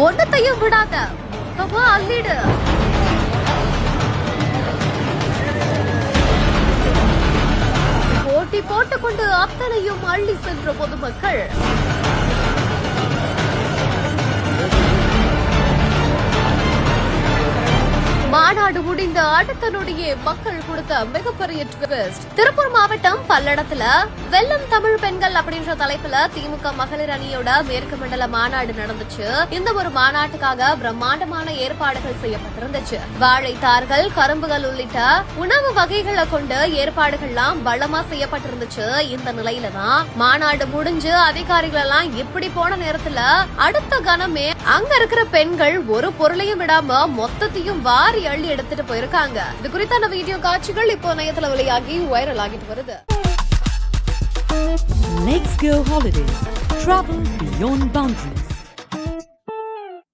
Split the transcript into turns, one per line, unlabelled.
ஒன்னத்தையும் விடாத மொத்தமா அள்ளிடு. போட்டி போட்டுக்கொண்டு அத்தனையும் அள்ளி சென்ற பொதுமக்கள். மாநாடு முடிந்த அடுத்த நொடியே மக்கள் கொடுத்த மிகப்பெரிய ட்விஸ்ட். திருப்பூர் மாவட்டம் பல்லடத்துல வெல்லம் தமிழ் பெண்கள் அப்படின்ற தலைப்புல திமுக மகளிர் அணியோட மேற்கு மண்டல மாநாடு நடந்துச்சு. இந்த ஒரு மாநாட்டுக்காக பிரம்மாண்டமான ஏற்பாடுகள் செய்யப்பட்டிருந்துச்சு. வாழைத்தார்கள், கரும்புகள் உள்ளிட்ட உணவு வகைகளை கொண்டு ஏற்பாடுகள்லாம் பலமா செய்யப்பட்டிருந்துச்சு. இந்த நிலையில தான் மாநாடு முடிஞ்சு அதிகாரிகள் எல்லாம் இப்படி போன நேரத்துல அடுத்த கணமே அங்க இருக்கிற பெண்கள் ஒரு பொருளையும் விடாம மொத்தத்தையும் வாரி அள்ளி எடுத்துட்டு போயிருக்காங்க. இது குறித்தான வீடியோ காட்சிகள் இப்போ இணையத்துல வெளியாகி வைரல் ஆகிட்டு வருது.
Let's go holidays. Travel beyond boundaries.